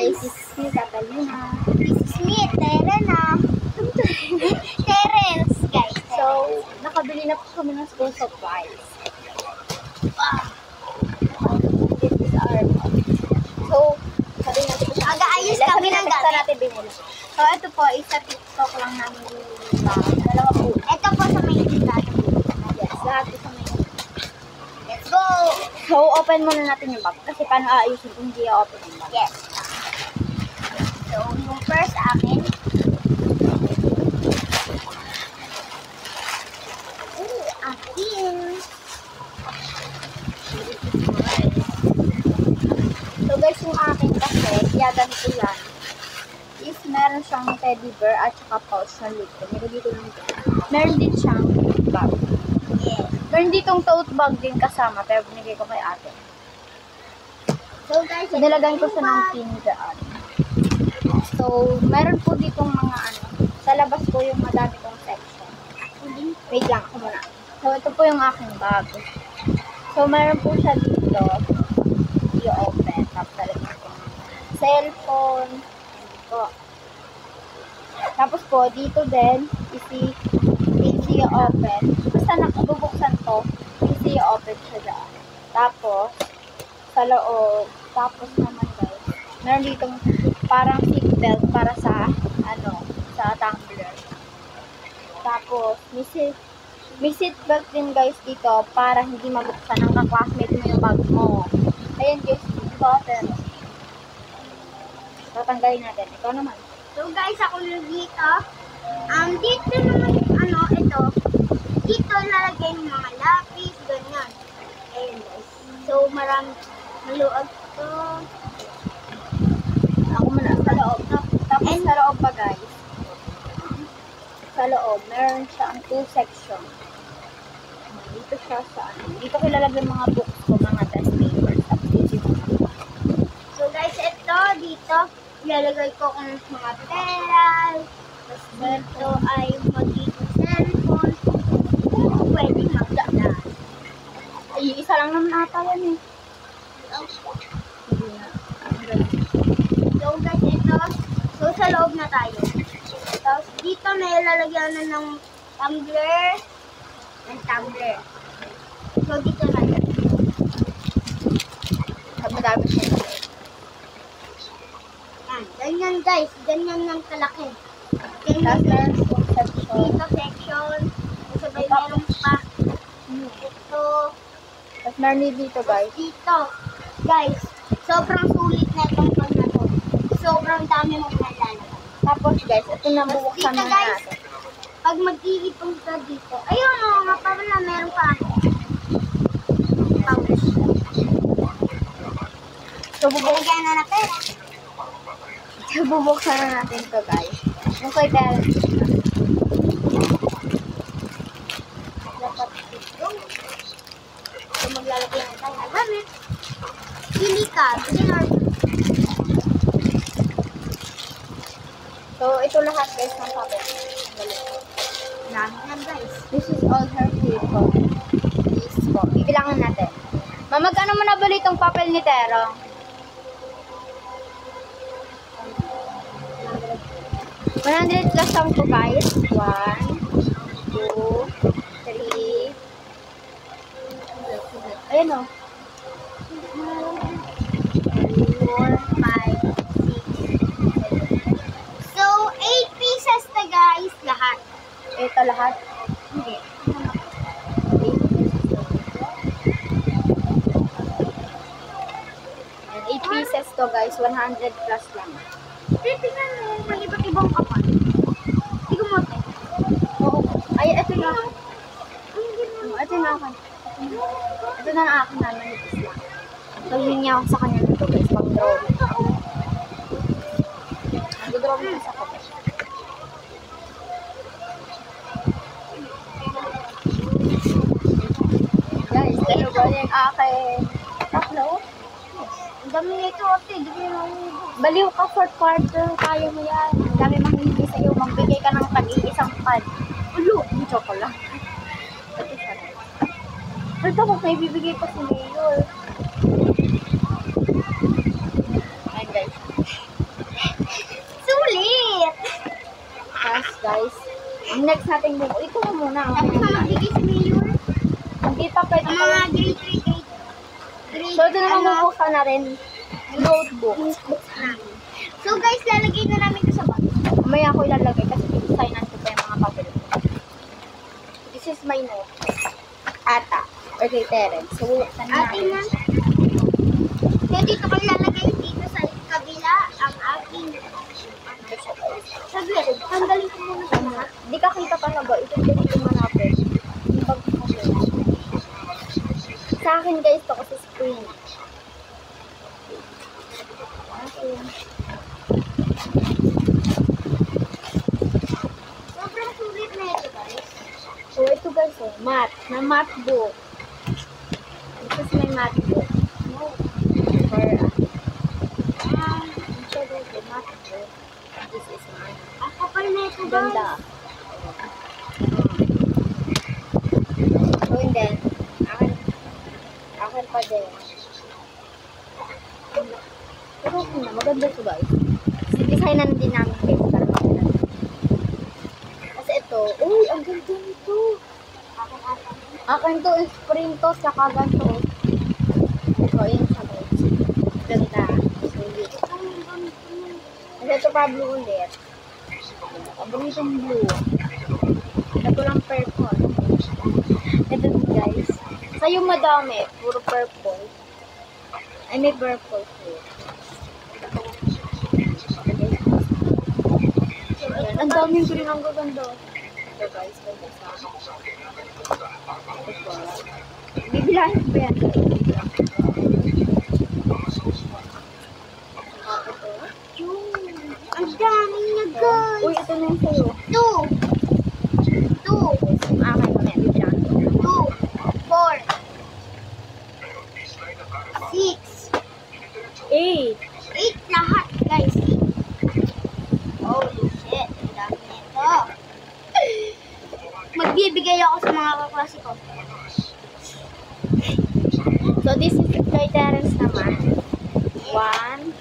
guys. This is me, Catalina. This is me, Terena. Terence, guys. So, nakabili na po kami ng school supplies. Wow. This is our So, sabi natin po Mag-aayos kami ng Saan gamit. natin binili? So, ito po, isa TikTok lang namin dalawa po. Ito po sa may tindahan. Yes, lahat po sa may. Let's go! So, open muna natin yung bag. Kasi paano aayusin kung hindi open yung bag? Yes. So, yung first akin. Akin. So guys, yung akin kasi, kaya ganito yan, is meron siyang teddy bear at saka pouch na lito. Meron dito lang dito. Meron din siyang bag. Yes. Meron ditong tote bag din kasama, pero binigay ko kay ate. So guys, So, nilagay ko siya ng pin dyan. So, meron po ditong mga ano, sa labas po yung madami kong section. Wait lang, ako muna. So, ito po yung aking bag. So, meron po siya dito. I-open. Tapos, talagang ko cellphone. Dito. Tapos po, dito din, easy open. Basta nakabubuksan to, easy open siya dyan. Tapos, sa loob, tapos naman guys, meron ditong parang seatbelt para sa, sa tumbler. Tapos, may seatbelt din guys dito para hindi mabuksan ng ka-classmate mo yung bag mo. Ayan guys, dito natin. Tatanggalin natin. Ikaw naman. So guys, ako na dito. Dito naman, ito. Dito lalagay yung mga lapis, ganyan. Ayun guys. So, maluag to. Ako muna sa loob. Tapos sa loob pa guys. Sa loob, meron siyang 2 section. Dito siya sa dito ko ilalagay mga books ko, mga test papers. Tapos dito yung mga books. So guys, ito, dito, ilalagay ko ang mga pera. Tapos dito ay magiging cellphone. Pwede magdaan. Ay, isa lang naman ata yan eh. Hindi na. So guys, ito. So sa loob na tayo. Tapos dito may lalagyan na ng tumbler. So dito na yan. Madami siya. Ganyan guys. Ganyan ng kalaki. Tapos Ganyan meron guys. yung section. Dito section. Sabay meron pa. Ito. Tapos meron din dito guys. Dito. Guys, sobrang sulit na itong pag na to. Sobrang dami mong nalalagay. Tapos guys, ito na bubuksan Dito, na guys. natin. Pag mag-iipon ka dito, ayun o, nga pala, meron pa. Pouch. So Bubuksan na na pera. bubuksan na natin to guys. Yung kay Del. Dapat ito. So maglalagay na tayo ng gamit. Pili ka. So ito lahat guys ng papel. Yan guys. This is all her paper. This po. Bibilangin natin. Magkano mo nabili itong papel ni Terong? 100 plus lang po guys. 1, 2, 3, ayan o. 4, 5, 6, 7. So, 8 pieces na guys. Lahat. Ito lahat. Hindi. 8 pieces to guys. 100 plus lang. Tingnan mo, may iba't ibang kapal. Tingnan mo ito. Oo. Ay, ito na. Ito na ako. Ito na ang akin na manipis lang. So, yun niya ako sa kanya nito guys. Pag-drawing. Mag-drawing ko sa kapal. Guys, dalawa yung akin. Tatlo. Ang dami nito, ate. Di ba yung Baliw ka, 4th quarter. Kaya mo yan. Ang dami manghihintay sa'yo. Magbigay ka ng tag-iisang pad. Ulo! Dito ko lang. Ito siya. Ito ko may bibigay pa si Mayor. Ayan guys. guys. Ang next nating buko, ito na muna. Tapos na magbigay si Mayor. Hindi pa pwede Ang pa mga lang. grade 3, grade So, ito naman bubuksan na rin. Notebook. notebooks namin. So guys, lalagay na namin ito sa bag. Mamaya ako ilalagay kasi pinusignan ko pa yung mga papel. This is my note. Ata. Or kay Terence. So, bubuksan na Atin na. So dito ko lalagay dito sa kabila ang ating sabi, tanggalin ko muna sa lahat. Hindi ka kita talaga. Ito yung dito manapin. Yung bag ko kasi. Sa akin guys, to kasi screen. Okay. Sobrang sulit na ito guys. So, ito guys, oh, math. Na math book. This is my math book. No. For, instead of the math book, this is mine. Ang kapal na ito guys. Ganda. So, and then, akin pa din. Pero okay na, maganda ito guys. Designan din namin guys para maganda. Kasi ito, uy, ang ganda nito. Akin to is print to, tsaka ganito. So, yun siya guys. Ganda. Sulit. Kasi ito pa blue ulit. Paboritong blue. Ito lang purple. Ito guys. Sa'yo madami. Puro purple. Ay, may purple too. Ayan, ang daming green. Ang gaganda. Ito guys. Ganda sa ito. Bibilahin ko yan. Ang dami niya guys. Uy, ito na yung sa'yo. 2, 2, Ang akin na yan. Bibilahin ko. 2, 4, 6, 8. 8 lahat guys. 8. Holy shit. Ang dami nito. Magbibigay ako sa mga kaklase ko. So, this is kay Terence naman. 1,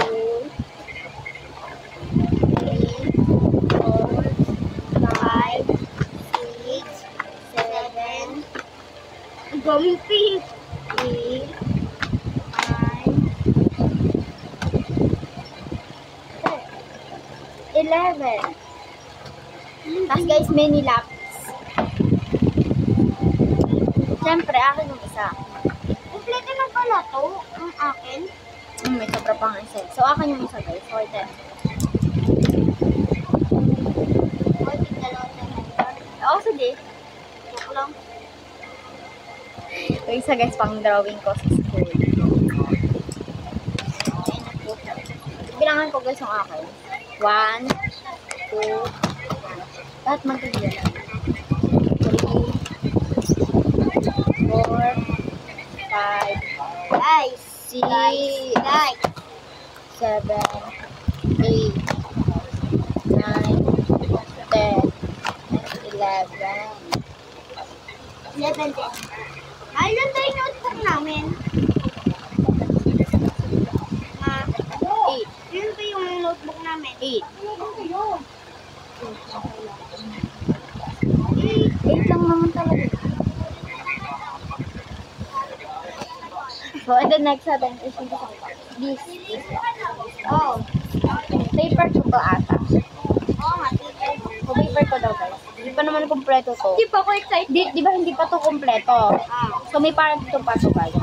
2, 3, 4, 5, 6, 7, ang daming pink. 8, 9, 11. Tapos guys, mini lapis. Siyempre, akin yung isa. Kompleto na pala to. Ang akin. May sobra pang isa. So, akin yung isa guys. So, ito. Oy, dalawa na lang. Oo, sige. Joke lang. Yung isa guys, pang drawing ko sa school. Bilangan ko guys yung akin. 1, 2, lahat magkagila lang. 3, 4, 5, Guys. 6, Guys. 7, 8, 9, 10, 11. 11. Ayun to yung notebook namin. 8. Yun to yung notebook namin. 8. 8. 8 lang naman talaga. So, and the next natin is yung this. Oh. Paper ko to ata. Oo nga, teacher. So, paper ko daw guys. Hindi pa naman kumpleto to. Hindi pa ako excited. Di ba hindi pa to kumpleto? So, may parang dito pa to guys.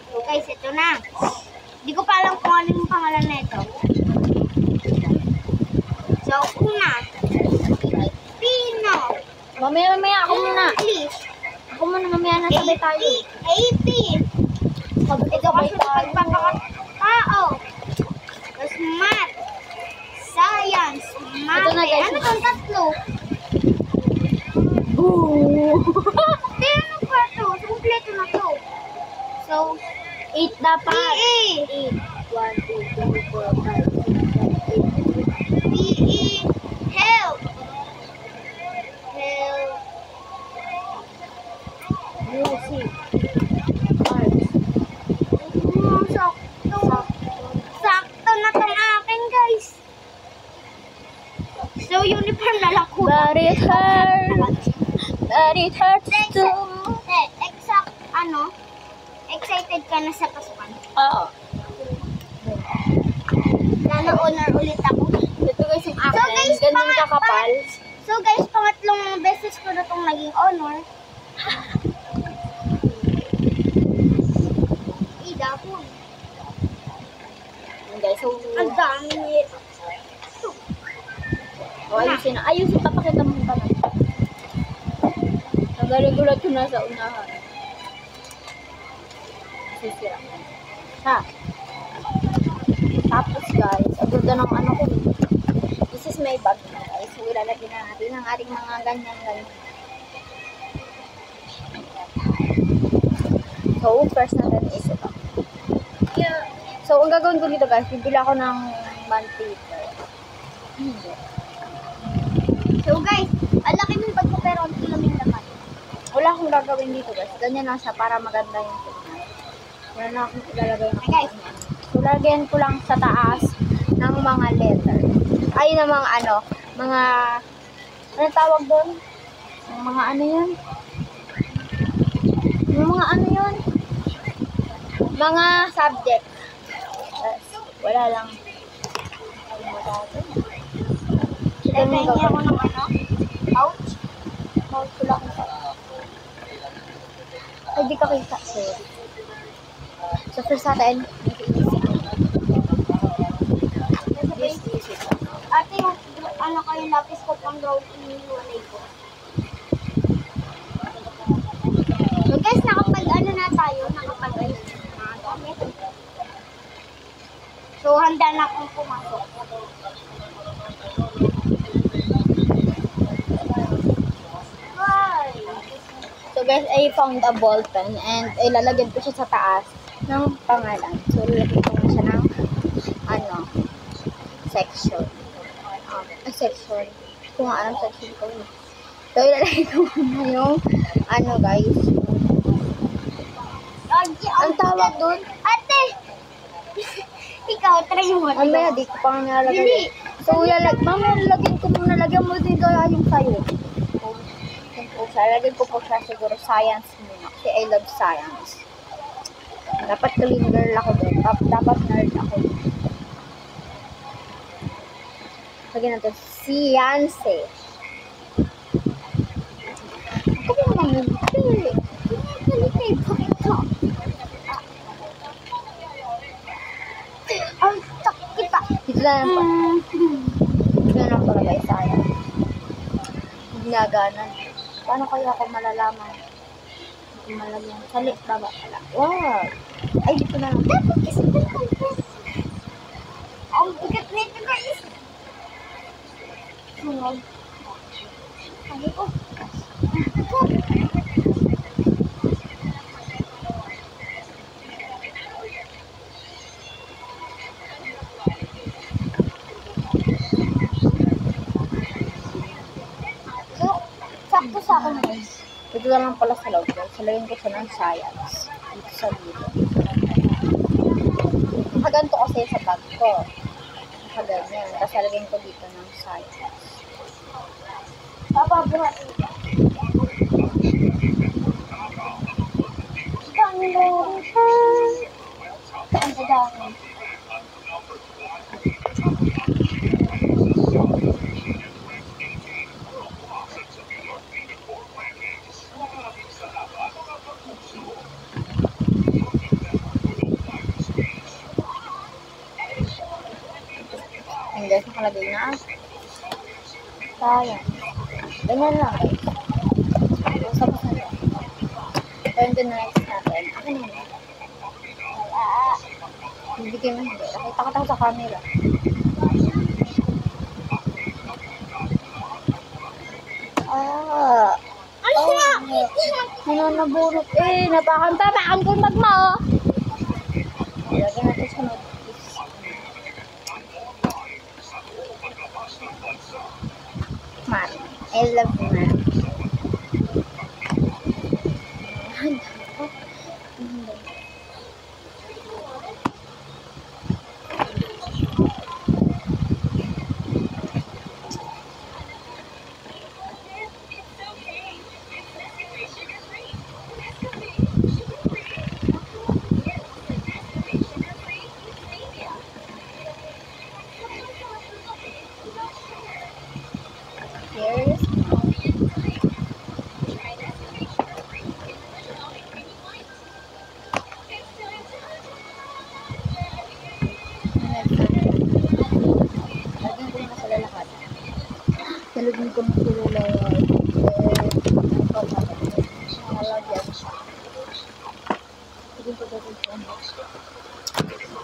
So guys, ito na. Hindi ko pa alam kung ano yung pangalan na ito. So, una. Pino. Mamaya ako muna. English. Ako muna mamaya na sabay tayo. AP. Ito kasi tayo. pagpapakatao. Tapos math. Science. Math. Ito na, guys. Ano itong tatlo? Boo! Hindi, ano pa ito? Kompleto na to. So, 8 dapat. PE. 8. 1, 2, 3, 4, 5, 6, 7, 8. PE. Health. Health. Music. Arts. hurts. That it hurts too. Exact, excited ka na sa pasukan. Oo. Na-honor ulit ako. Ito guys yung akin. So, guys, Ganun kakapal. So guys, pangatlong beses ko na itong naging honor. Ida po. Guys, so, Ang dami. ayusin na. Ayusin, papakita mo pa na. Nagaregulat ko na sa unahan. Sisira. Ha? Tapos guys, ang ganda ng ano ko. This is my bag na guys. So, ilalagyan na natin ang ating mga ganyan. So, first natin is ito. So, ang gagawin ko dito guys, bibili ako ng mantika. So guys, ang laki ng bag ko pero ang laming naman. Wala akong gagawin dito guys. Ganyan lang siya para maganda yung tingnan. Wala na akong ilalagay ng Guys. So, lagyan ko lang sa taas ng mga letter. Ay, ng mga ano tawag doon? Yung mga ano yun? Yung mga ano yun? Mga subject. Wala lang. Lagay niya ako ng pouch. Pouch ko lang. Ay, di ka kita. Sorry. So, first natin, Ate, yung kayo lapis ko pang drawing iniwalay ko. So guys, nakapag ayos na gamit. So, handa na akong pumasok. So guys, I found a ball pen and ilalagyan ko siya sa taas ng pangalan. So ilalagyan ko na siya ng section. Section. Kung anong section ko yun. So ilalagay ko na yung guys. Ang tawag doon? Ate! Ikaw, try mo. Mamaya, di ko pa nilalagay. So mamaya lagyan ko muna. Lagyan mo din kaya yung sayo. So, lagyan ko po siya siguro science muna. Kasi I love science. Dapat clean girl ako doon. Dapat nerd ako doon. Lagyan natin science. Kasi naman yun. Ang sakit pa. Dito na lang pa. Dito na lang pala guys, science. Ginaganan. Paano kaya ako malalaman? Hindi malalaman. Salik, baba pala. Wow! Ay, dito na lang. Dapat isip ko. Ang bigat nito guys. Sunod. Sabi ko. Sakto sa akin guys. Dito na lang pala sa loob. Salayin ko siya ng science. Dito sa video. Nakaganto kasi sa bag ko. Nakaganyan. Tapos lagyan ko dito ng science. Papabuhatin ka. Ang dami. Ang guys, nakalagay na. Sayang. Ganyan lang guys. Tapos na yan. Turn to next natin. Ano na yun? Hindi kayo hindi. Nakita ko sa camera. Ano na? Nananaburot eh. Napakang pulmag mo. Lagyan natin sa notice. Math. I love math. ko ng kulay. Nalagyan siya. Sige ko dito siya.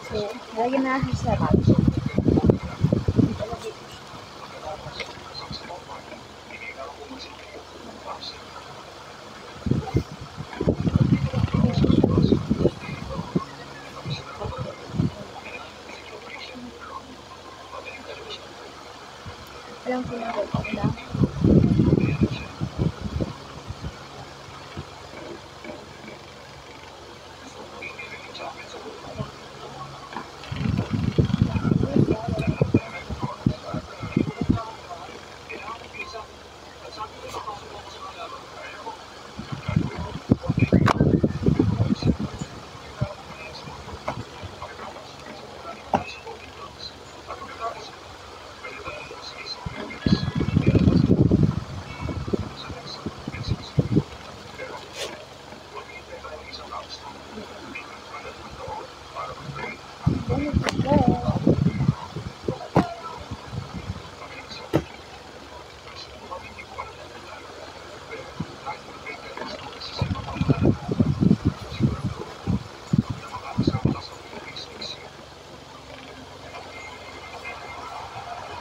So, nalagyan na siya sa rap. Alam ko na rin na.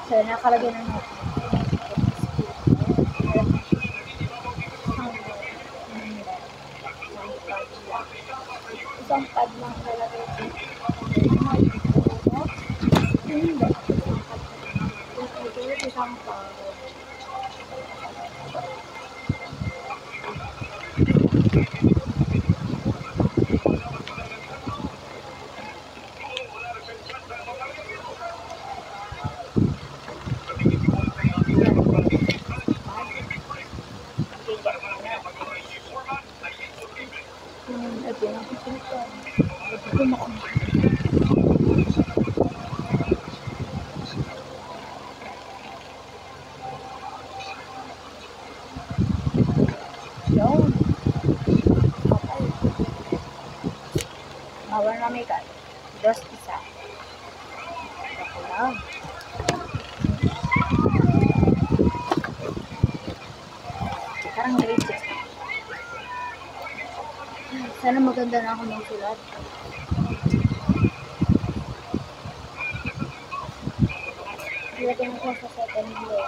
So, nakalagay na natin. Isang pad lang lalagay ko. Hindi. Isang pad. Yun. Bawal na may kat. Dos isa. Ako lang. Parang grade 6. Sana maganda na ako ng sulat. Ilagyan ko sa second year.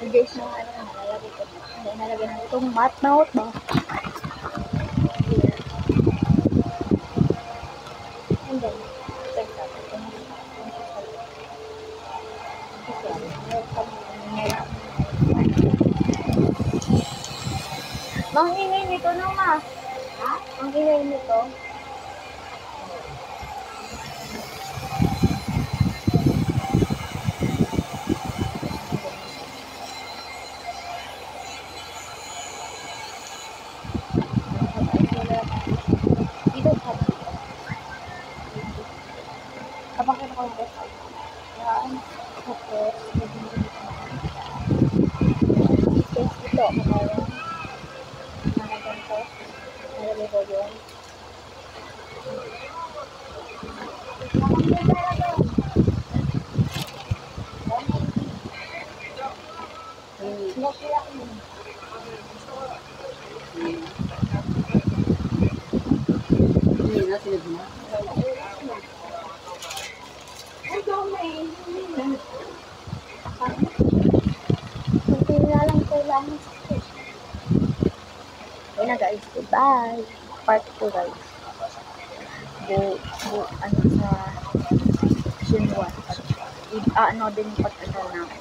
Guys, na nalalagay ko. Hindi, nalagyan na itong mat note ba? And then, check out ito. Mangingay nito no, ma? Ha? Mangingay nito. Kapag ko yung best yan, tapos space ito, kaya nanagan ko, nalagay ko yun. Ayun na guys, goodbye. Part 2 guys. Ano sa Shin 1. Ano din yung pag-asal namin.